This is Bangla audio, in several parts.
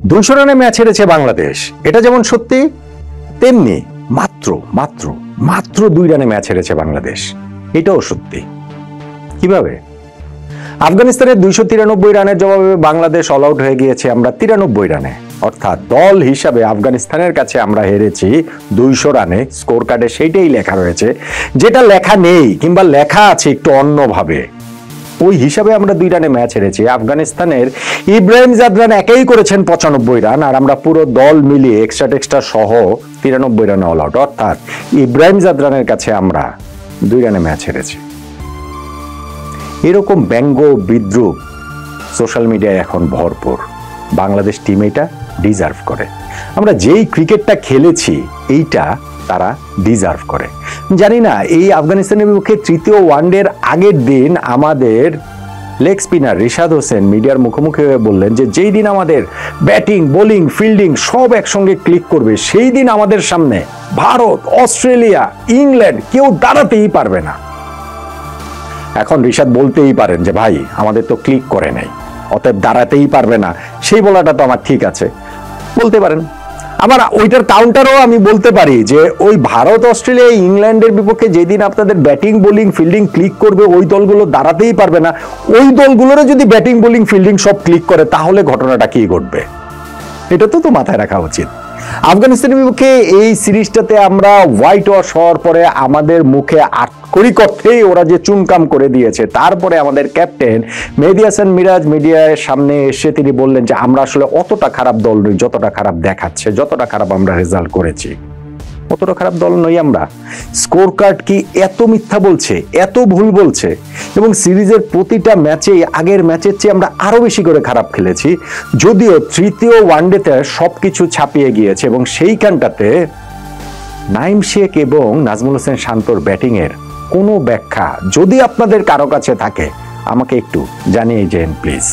200 রানে ম্যাচ হেরেছে বাংলাদেশ, এটা যেমন সত্যি তেমনি মাত্র মাত্র মাত্র 2 রানে ম্যাচ হেরেছে বাংলাদেশ, এটাও সত্যি। কিভাবে? আফগানিস্তানের 293 রানের জবাবে বাংলাদেশ অল আউট হয়ে গিয়েছে আমরা 93 রানে, অর্থাৎ দল হিসাবে আফগানিস্তানের কাছে আমরা হেরেছি 200 রানে। স্কোর কার্ডে সেইটাই লেখা রয়েছে, যেটা লেখা নেই কিংবা লেখা আছে একটু অন্যভাবে, ওই হিসাবে আমরা 2 রানে ম্যাচ হেরেছি। আফগানিস্তানের ইব্রাহিম জাদরান একাই করেছেন 95 রান, আর আমরা পুরো দল মিলিয়ে এক্সট্রা সহ 93 রানে অল আউট, অর্থাৎ ইব্রাহিম জাদরানের কাছে আমরা 2 রানে ম্যাচ হেরেছি। এরকম ব্যঙ্গ বিদ্রুপ সোশ্যাল মিডিয়ায় এখন ভরপুর। বাংলাদেশ টিম এটা ডিজার্ভ করে। আমরা যেই ক্রিকেটটা খেলেছি এইটা তারা ডিজার্ভ করে। জানি না, এই আফগানিস্তানের বিপক্ষে তৃতীয় ওয়ানডের আগের দিন আমাদের লেগ স্পিনার রিশাদ হোসেন মিডিয়ার মুখোমুখি হয়ে বললেন যে যেই দিন আমাদের ব্যাটিং বোলিং ফিল্ডিং সব একসঙ্গে ক্লিক করবে সেই দিন আমাদের সামনে ভারত, অস্ট্রেলিয়া, ইংল্যান্ড কেউ দাঁড়াতেই পারবে না। এখন রিশাদ বলতেই পারেন যে ভাই আমাদের তো ক্লিক করে নাই, অতএব দাঁড়াতেই পারবে না, সেই বলাটা তো আমার ঠিক আছে, বলতে পারেন। আমার ওইটার কাউন্টারও আমি বলতে পারি যে ওই ভারত, অস্ট্রেলিয়া, ইংল্যান্ডের বিপক্ষে যেদিন আপনাদের ব্যাটিং বোলিং ফিল্ডিং ক্লিক করবে ওই দলগুলো দাঁড়াতেই পারবে না। ওই দলগুলোরও যদি ব্যাটিং বোলিং ফিল্ডিং সব ক্লিক করে তাহলে ঘটনাটা কি ঘটবে, এটা তো মাথায় রাখা উচিত। আফগানিস্তানের বিপক্ষে এই সিরিজটাতে আমরা হোয়াইট ওয়াশ হওয়ার পরে আমাদের মুখে আটকড়ি করতেই ওরা যে চুনকাম করে দিয়েছে, তারপরে আমাদের ক্যাপ্টেন মেহেদী হাসান মিরাজ মিডিয়ার সামনে এসে তিনি বললেন যে আমরা আসলে অতটা খারাপ দল নই, যতটা খারাপ দেখাচ্ছে, যতটা খারাপ আমরা রেজাল্ট করেছি অতটা খারাপ দল নই আমরা। স্কোর কার্ড কি এত মিথ্যা বলছে, এত ভুল বলছে, এবং সিরিজের প্রতিটা ম্যাচে আগের ম্যাচের চেয়ে আমরা আরো বেশি করে খারাপ খেলেছি, যদিও তৃতীয় ওয়ানডেতে সবকিছু ছাপিয়ে গিয়েছে। এবং সেইখানটাতে নাইম শেখ এবং নাজমুল হোসেন শান্তর ব্যাটিং এর কোনো ব্যাখ্যা যদি আপনাদের কারো কাছে থাকে আমাকে একটু জানিয়ে যান প্লিজ।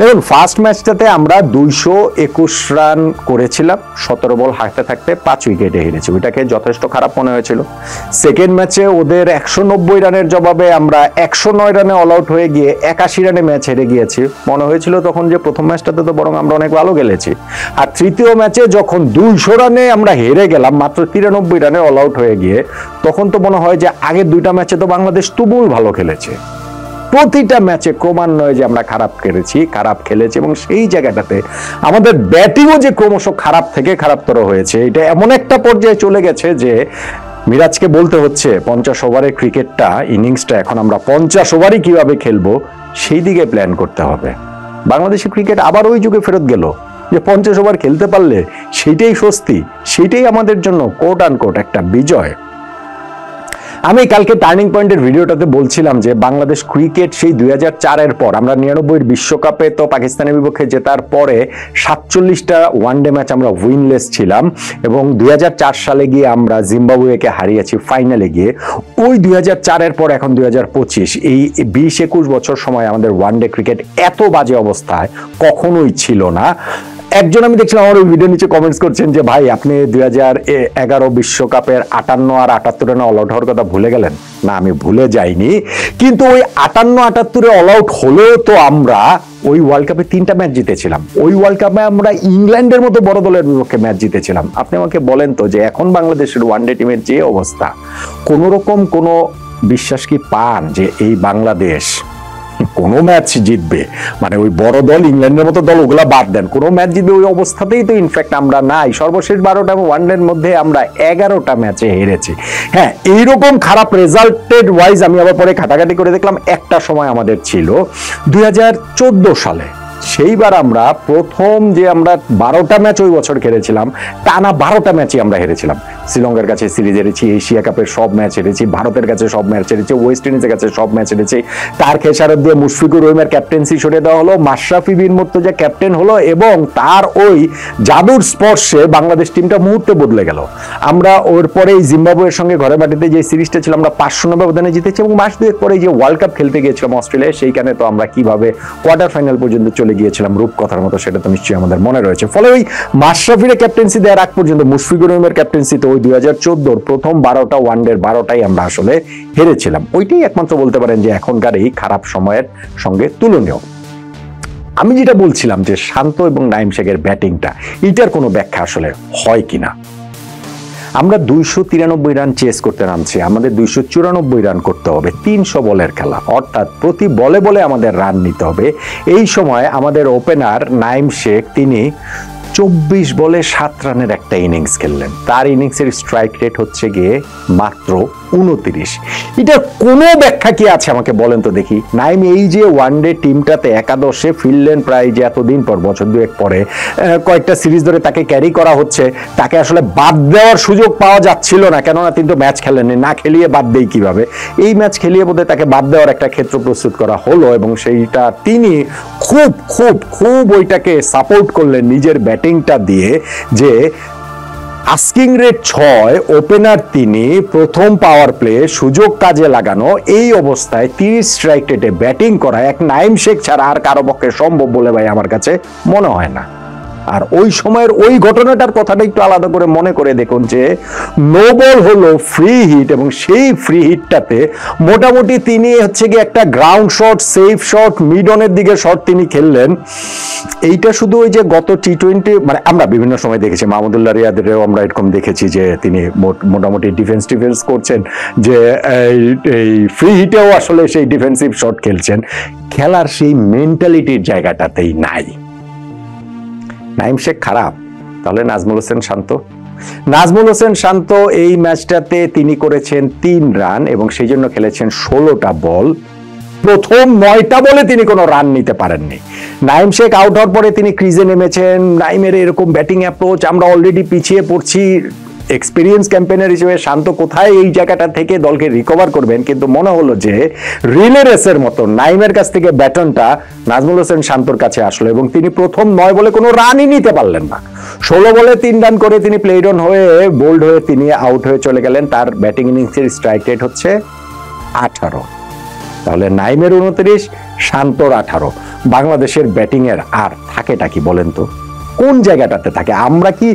দেখুন, ফার্স্ট ম্যাচটাতে আমরা 221 রান করেছিলাম, 17 বল হাতে থাকতে 5 উইকেটে হেরেছি, ওইটাকে যথেষ্ট খারাপ মনে হয়েছিল। সেকেন্ড ম্যাচে ওদের 190 রানের জবাবে আমরা 109 রানে অল আউট হয়ে গিয়ে 81 রানে ম্যাচ হেরে গিয়েছি। মনে হয়েছিল তখন যে প্রথম ম্যাচটাতে তো বরং আমরা অনেক ভালো খেলেছি। আর তৃতীয় ম্যাচে যখন 200 রানে আমরা হেরে গেলাম মাত্র 93 রানে অল আউট হয়ে গিয়ে, তখন তো মনে হয় যে আগের 2টা ম্যাচে তো বাংলাদেশ তুমুল ভালো খেলেছে। প্রতিটা ম্যাচে ক্রমান্বয়ে যে আমরা খারাপ খেলেছি এবং সেই জায়গাটাতে আমাদের ব্যাটিংও যে ক্রমশ খারাপ থেকে খারাপতর হয়েছে, এটা এমন একটা পর্যায়ে চলে গেছে যে মিরাজকে বলতে হচ্ছে 50 ওভারের ক্রিকেটটা ইনিংসটা এখন আমরা 50 ওভারই কিভাবে খেলবো সেই দিকে প্ল্যান করতে হবে। বাংলাদেশের ক্রিকেট আবার ওই যুগে ফেরত গেল যে 50 ওভার খেলতে পারলে সেইটাই স্বস্তি, সেইটাই আমাদের জন্য কোট আনকোট একটা বিজয়। আমি কালকে টার্নিং পয়েন্টের ভিডিওটাতে বলছিলাম যে বাংলাদেশ ক্রিকেট সেই 2004-এর পর, আমরা 99-এর বিশ্বকাপে তো পাকিস্তানের বিপক্ষে জেতার পরে 47টা ওয়ানডে ম্যাচ আমরা উইনলেস ছিলাম, এবং 2004 সালে গিয়ে আমরা জিম্বাবুয়েকে হারিয়েছি ফাইনালে গিয়ে। ওই 2004-এর পর এখন 2025, এই 20-21 বছর সময় আমাদের ওয়ানডে ক্রিকেট এত বাজে অবস্থায় কখনোই ছিল না। একজন আমি দেখছিলাম আমার ওই ভিডিও নিচে কমেন্টস করছেন যে ভাই আপনি 2011 বিশ্বকাপের 58 আর 78 রানে অল আউট হওয়ার কথা ভুলে গেলেন। না, আমি ভুলে যাইনি, কিন্তু ওই 58-78-এ অল আউট হলেও তো আমরা ওই ওয়ার্ল্ড কাপে 3টা ম্যাচ জিতেছিলাম। ওই ওয়ার্ল্ড কাপে আমরা ইংল্যান্ডের মতো বড় দলের বিপক্ষে ম্যাচ জিতেছিলাম। আপনি আমাকে বলেন তো যে এখন বাংলাদেশের ওয়ানডে টিমের যে অবস্থা, কোন রকম কোনো বিশ্বাস কি পান যে এই বাংলাদেশ কোনো ম্যাচ জিতবে? মানে ওই বড় দল ইংল্যান্ডের মতো দল ওগুলা বাদ দেন, কোনো ম্যাচ জিতবে ওই অবস্থাতেই তো ইনফ্যাক্ট আমরা নাই। সর্বশেষ 12টা ওয়ানডের মধ্যে আমরা 11টা ম্যাচে হেরেছি। হ্যাঁ, এইরকম খারাপ রেজাল্টেড ওয়াইজ আমি আবার পরে ঘাটাঘাটি করে দেখলাম একটা সময় আমাদের ছিল 2014 সালে, সেইবার আমরা প্রথম যে আমরা 12টা ম্যাচ ওই বছর খেলেছিলাম, টানা 12টা ম্যাচই আমরা হেরেছিলাম। শ্রীলঙ্কার কাছে সিরিজ হেরেছি, এশিয়া কাপের সব ম্যাচ হেরেছি, ভারতের কাছে সব ম্যাচ হেরেছি, ওয়েস্ট ইন্ডিজের কাছে সব ম্যাচ হেরেছি। তার খেসারত দিয়ে মুশফিকুর রহিমের ক্যাপ্টেন্সি সরিয়ে দেওয়া হলো, মাশরাফি বিন মুর্তজা ক্যাপ্টেন হলো, এবং তার ওই জাদুর স্পর্শে বাংলাদেশ টিমটা মুহূর্তে বদলে গেল। আমরা ওর পরে জিম্বাবুয়ের সঙ্গে ঘরে মাটিতে যে সিরিজটা ছিল আমরা 5-0 ব্যবধানে জিতেছি, এবং মাস দুয়েক পরে যে ওয়ার্ল্ড কাপ খেলতে গিয়েছিলাম অস্ট্রেলিয়ায়, সেইখানে তো আমরা কিভাবে কোয়ার্টার ফাইনাল পর্যন্ত চলে গিয়েছিলাম রূপকথার মতো, সেটা তো নিশ্চয়ই আমাদের মনে রয়েছে। ফলে ওই মাশরাফির ক্যাপ্টেন্সি দেওয়ার আগ পর্যন্ত মুশফিকুর রহিমের ক্যাপ্টেন্সিতে ওই 2014 প্রথম 12টা ওয়ানডের 12টাই আমরা আসলে হেরেছিলাম। ওইটাই একমাত্র বলতে পারেন যে এখনকার এই খারাপ সময়ের সঙ্গে তুলনীয়। আমি যেটা বলছিলাম যে শান্ত এবং নাইম শেখের ব্যাটিংটা, এটার কোনো ব্যাখ্যা আসলে হয় কিনা। আমরা 293 রান চেস করতে নামছি, আমাদের 294 রান করতে হবে, 300 বলের খেলা, অর্থাৎ প্রতি বলে বলে আমাদের রান নিতে হবে। এই সময় আমাদের ওপেনার নাইম শেখ তিনি 24 বলে 7 রানের একটা ইনিংস খেললেন। তার ইনিংসের স্ট্রাইক রেট হচ্ছে গিয়ে মাত্র 29। এটা কোনো ব্যাখ্যা কি আছে আমাকে বলেন তো দেখি। নাইম এই যে ওয়ানডে টিমটাতে একাদশে ফিরলেন প্রায় যে এতদিন পর, বছর দুয়েক পরে, কয়েকটা সিরিজ ধরে তাকে ক্যারি করা হচ্ছে, তাকে আসলে বাদ দেওয়ার সুযোগ পাওয়া যাচ্ছিল না, কেননা তিনি তো ম্যাচ খেলেননি, না খেলিয়ে বাদ দেই কিভাবে। এই ম্যাচ খেলিয়ে বোধহয় তাকে বাদ দেওয়ার একটা ক্ষেত্র প্রস্তুত করা হলো এবং সেইটা তিনি খুব খুব খুব ওইটাকে সাপোর্ট করলেন নিজের ব্যাটিংটা দিয়ে, যে আস্কিং রেট 6, ওপেনার তিনি, প্রথম পাওয়ার প্লে, সুযোগ কাজে লাগানো, এই অবস্থায় 30 স্ট্রাইক রেটে ব্যাটিং করা এক নাইম শেখ ছাড়া আর কারো পক্ষে সম্ভব বলে ভাই আমার কাছে মনে হয় না। আর ওই সময়ের ওই ঘটনাটার কথাটা একটু আলাদা করে মনে করে দেখুন যে নো বল হলো ফ্রি হিট এবং সেই ফ্রি হিটটাতে মোটামুটি তিনি হচ্ছে গিয়ে একটা ground shot, safe shot, mid অনের দিকে শট তিনি খেললেন। এইটা শুধু ওই যে গত টি20, মানে আমরা বিভিন্ন সময় দেখেছি, মাহমুদুল্লাহ রিয়াদেরও আমরা এরকম দেখেছি যে তিনি মোটামুটি ডিফেন্স করছেন, যে এই ফ্রি হিটেও আসলে সেই ডিফেন্সিভ শট খেলছেন। খেলার সেই মেন্টালিটির জায়গাটাতেই নাই। নাইম শেখ খারাপ, তাহলে নাজমুল হোসেন শান্ত। নাজমুল হোসেন শান্ত এই ম্যাচটাতে তিনি করেছেন 3 রান এবং সেই জন্য খেলেছেন 16টা বল। প্রথম 9টা বলে তিনি কোনো রান নিতে পারেননি। নাইম শেখ আউট হওয়ার পরে তিনি ক্রিজে নেমেছেন। নাইমের এরকম ব্যাটিং অ্যাপ্রোচ, আমরা অলরেডি পিছিয়ে পড়ছি, এক্সপিরিয়েন্স ক্যাম্পেনার হিসেবে শান্ত কোথায় এই জায়গাটা থেকে দলকে রিকভার করবেন, কিন্তু মনে হলো যে রিলে রেসের মতো নাইমের কাছ থেকে ব্যাটনটা নাজমুল হোসেন শান্তর কাছে আসলো এবং তিনি প্রথম 9 বলে কোনো রানই নিতে পারলেন না। 16 বলে 3 রান করে তিনি প্লেড অন হয়ে, বোল্ড হয়ে তিনি আউট হয়ে চলে গেলেন। তার ব্যাটিং ইনিংসের স্ট্রাইক রেট হচ্ছে 18। তাহলে নাইমের 29, শান্তর 18। বাংলাদেশের ব্যাটিং এর আর থাকেটা কি বলেন তো, কোন জায়গাটাতে থাকে? আমরা কি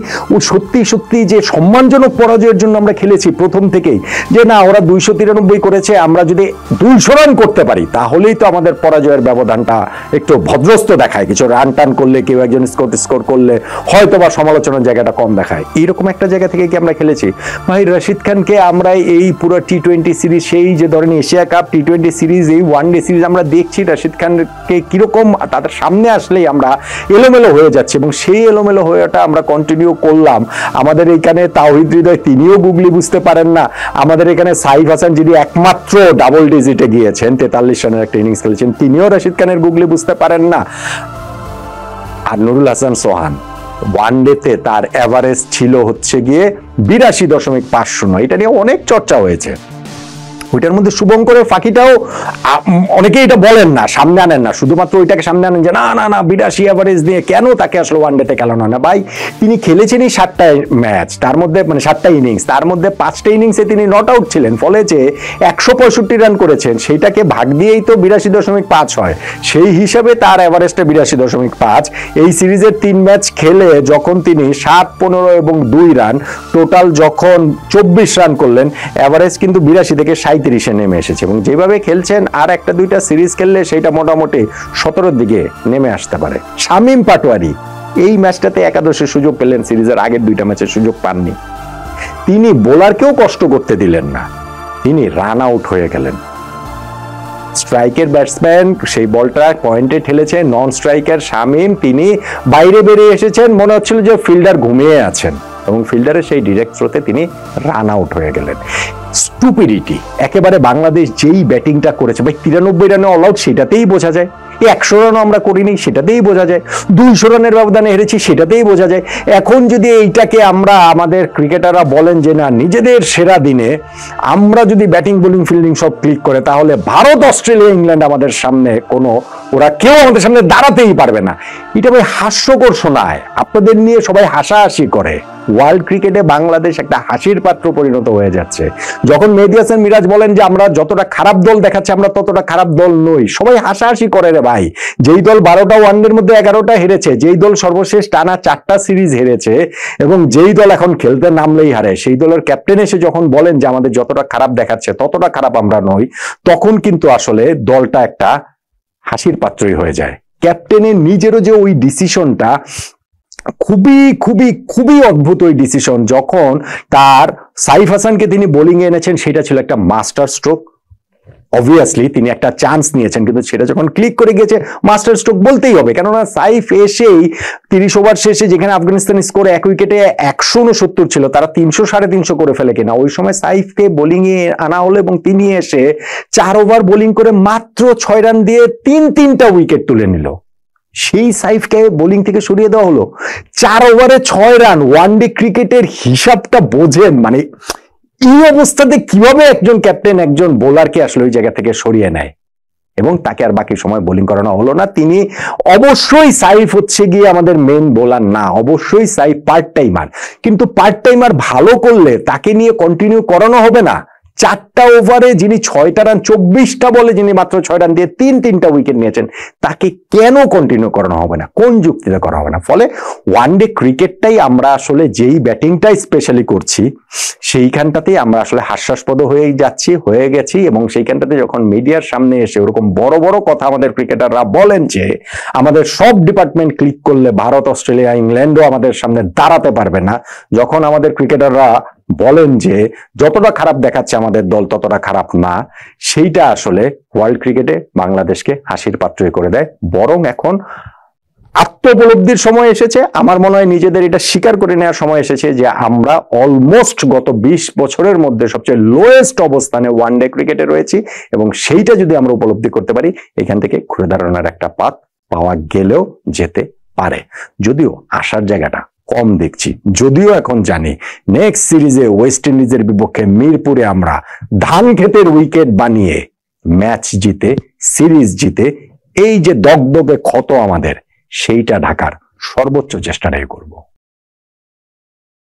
সত্যি সত্যি যে সম্মানজনক পরাজয়ের জন্য আমরা খেলেছি প্রথম থেকেই, যে না ওরা 293 করেছে, আমরা যদি 200 রান করতে পারি তাহলেই তো আমাদের পরাজয়ের ব্যবধানটা একটু ভদ্রস্ত দেখায়, কিছু রান টান করলে, কেউ একজন স্কোর করলে হয়তো বা সমালোচনার জায়গাটা কম দেখায়, এইরকম একটা জায়গা থেকে কি আমরা খেলেছি? ভাই রশিদ খানকে আমরা এই পুরো টি20 সিরিজ, সেই যে ধরেন এশিয়া কাপ, টি20 সিরিজ, এই ওয়ানডে সিরিজ আমরা দেখছি রশিদ খানকে কিরকম তাদের সামনে আসলেই আমরা এলোমেলো হয়ে যাচ্ছে এবং সেই এলোমেলো হয়েটা আমরা কন্টিনিউ করলাম। আমাদের এখানে তাওহিদ হৃদয় তিনিও গুগলি বুঝতে পারেন না, আমাদের এখানে সাইফ হাসান যিনি একমাত্র ডাবল ডিজিটে গিয়েছেন, 43 রানের একটা ইনিংস খেলেছেন, তিনিও রশিদ খানের গুগলি বুঝতে পারেন না। আর নুরুল হাসান সোহান ওয়ানডেতে তার এভারেজ ছিল হচ্ছে গিয়ে 82.50। এটা নিয়ে অনেক চর্চা হয়েছে। ওইটার মধ্যে শুভঙ্করের ফাঁকিটাও অনেকেই এটা বলেন না, সামনে আনেন না, শুধুমাত্র ওইটাকে সামনে আনেন যে না না না 82 এভারেজ দিয়ে কেন তাকে আসলে ওয়ানডেতে খেলানো হয় না। ভাই তিনি খেলেছেনই 7টা ম্যাচ, তার মধ্যে মানে 7টা ইনিংস, তার মধ্যে 5টা ইনিংসে তিনি নট আউট ছিলেন, ফলে যে 165 রান করেছেন সেইটাকে ভাগ দিয়েই তো 82.5 হয়, সেই হিসাবে তার এভারেজটা 82.5। এই সিরিজের 3 ম্যাচ খেলে যখন তিনি 7, 15 এবং 2 রান টোটাল যখন 24 রান করলেন, এভারেজ কিন্তু 82 থেকে 37-এ নেমে এসেছে এবং যেভাবে খেলছেন আর একটা দুইটা সিরিজ খেললে সেটা মোটামুটি 17-এর দিকে নেমে আসতে পারে। শামীম পাটোয়ারি এই ম্যাচটাতে একাদশের সুযোগ পেলেন, সিরিজের আগের 2টা ম্যাচের সুযোগ পাননি। তিনি বোলারকেও কষ্ট করতে দিলেন না, তিনি রান আউট হয়ে গেলেন। স্ট্রাইকের ব্যাটসম্যান সেই বলটা পয়েন্টে ঠেলেছে, নন স্ট্রাইকার শামীম তিনি বাইরে বেরিয়ে এসেছেন, মনে হচ্ছিল যে ফিল্ডার ঘুমিয়ে আছেন এবং ফিল্ডারের সেই ডিরেক্ট থ্রোতে তিনি রান আউট হয়ে গেলেন। স্টুপিডিটি একেবারে। বাংলাদেশ যেই ব্যাটিংটা করেছে ভাই, 93 রানে অল আউট, সেটাতেই বোঝা যায়। 100 রানও আমরা করিনি, সেটাতেই বোঝা যায়। 200 রানের ব্যবধানে হেরেছি, সেটাতেই বোঝা যায়। এখন যদি এইটাকে আমরা, আমাদের ক্রিকেটাররা বলেন যে না নিজেদের সেরা দিনে আমরা যদি ব্যাটিং বোলিং ফিল্ডিং সব ক্লিক করে, তাহলে ভারত, অস্ট্রেলিয়া, ইংল্যান্ড আমাদের সামনে কোনো, ওরা কেউ আমাদের সামনে দাঁড়াতেই পারবে না। এটা ভাই হাস্যকর শোনায়, আপনাদের নিয়ে সবাই হাসাহাসি করে। ওয়ার্ল্ড ক্রিকেটে বাংলাদেশ একটা হাসির পাত্র পরিণত হয়ে যাচ্ছে। যখন মেহেদী হাসান মিরাজ বলেন যে আমরা যতটা খারাপ দল দেখাচ্ছি আমরা ততটা খারাপ দল নই, সবাই হাসাহাসি করে রে ভাই। যেই দল 12টা ওয়ানডের মধ্যে 11টা হেরেছে, যেই দল সর্বশেষ টানা 4টা সিরিজ হেরেছে এবং যেই দল এখন খেলতে নামলেই হারে, সেই দলের ক্যাপ্টেন এসে যখন বলেন যে আমাদের যতটা খারাপ দেখাচ্ছে ততটা খারাপ আমরা নই, তখন কিন্তু আসলে দলটা একটা হাসির পাত্রই হয়ে যায়। ক্যাপ্টেনের নিজেরও যে ওই ডিসিশনটা খুবই খুবই খুবই অদ্ভুত ওই ডিসিশন, যখন তার সাইফ হাসানকে তিনি বোলিং এ এনেছেন সেটা ছিল একটা মাস্টার স্ট্রোক। অবভিয়াসলি তিনি একটা চান্স নিয়েছেন, কিন্তু সেটা যখন ক্লিক করে গিয়েছে মাস্টার স্ট্রোক বলতেই হবে, কেননা সাইফ এসেই 30 ওভার শেষে যেখানে আফগানিস্তান স্কোর 1 উইকেটে 169 ছিল, তারা 300 350 করে ফেলে কিনা। ওই সময় সাইফকে বোলিং এ আনা হলো এবং তিনি এসে 4 ওভার বোলিং করে মাত্র 6 রান দিয়ে 3টা উইকেট তুলে নিল। সেই সাইফকে বোলিং থেকে সরিয়ে দেওয়া হলো। 4 ওভারে 6 রান, ওয়ানডে ক্রিকেটের হিসাবটা বোঝেন। মানে এই অবস্থাতে কিভাবে একজন ক্যাপ্টেন একজন বোলারকে আসলে ওই জায়গা থেকে সরিয়ে নেয়, এবং তাকে আর বাকি সময় বোলিং করানো হলো না। তিনি অবশ্যই সাইফ হচ্ছে গিয়ে আমাদের মেইন বোলার না, অবশ্যই সাইফ পার্ট টাইমার, কিন্তু পার্ট টাইমার ভালো করলে তাকে নিয়ে কন্টিনিউ করানো হবে না। 4টা ওভারে যিনি 6টা রান, 24টা বলে যিনি মাত্র 6 রান দিয়ে 3টা উইকেট নিয়েছেন, তাকে কেন কন্টিনিউ করানো হবে না, কোন যুক্তিতে করা হবে না? ফলে ওয়ানডে ক্রিকেটটাই আমরা আসলে যেই ব্যাটিংটাই স্পেশালি করছি সেইখানটাতেই আমরা আসলে হাস্যাস্পদ হয়ে গেছি, এবং সেইখানটাতে যখন মিডিয়ার সামনে এসে ওরকম বড় বড় কথা আমাদের ক্রিকেটাররা বলেন যে আমাদের সব ডিপার্টমেন্ট ক্লিক করলে ভারত, অস্ট্রেলিয়া, ইংল্যান্ডও আমাদের সামনে দাঁড়াতে পারবে না, যখন আমাদের ক্রিকেটাররা বলেন যে যতটা খারাপ দেখাচ্ছে আমাদের দল ততটা খারাপ না, সেইটা আসলে ওয়ার্ল্ড ক্রিকেটে বাংলাদেশকে হাসির পাত্রই করে দেয়। বরং এখন আত্ম উপলব্ধির সময় এসেছে, আমার মনে হয় নিজেদের এটা স্বীকার করে নেওয়ার সময় এসেছে যে আমরা অলমোস্ট গত 20 বছরের মধ্যে সবচেয়ে লোয়েস্ট অবস্থানে ওয়ানডে ক্রিকেটে রয়েছি, এবং সেইটা যদি আমরা উপলব্ধি করতে পারি এখান থেকে ঘুরে দাঁড়ানোর একটা পাথ পাওয়া গেলেও যেতে পারে। যদিও আসার জায়গাটা কম দেখছি, যদিও এখন জানি নেক্সট সিরিজে ওয়েস্ট ইন্ডিজের বিপক্ষে মিরপুরে আমরা ধান ক্ষেতের উইকেট বানিয়ে ম্যাচ জিতে, সিরিজ জিতে, এই যে দগদগে ক্ষত আমাদের, সেইটা ঢাকার সর্বোচ্চ চেষ্টাটাই করব।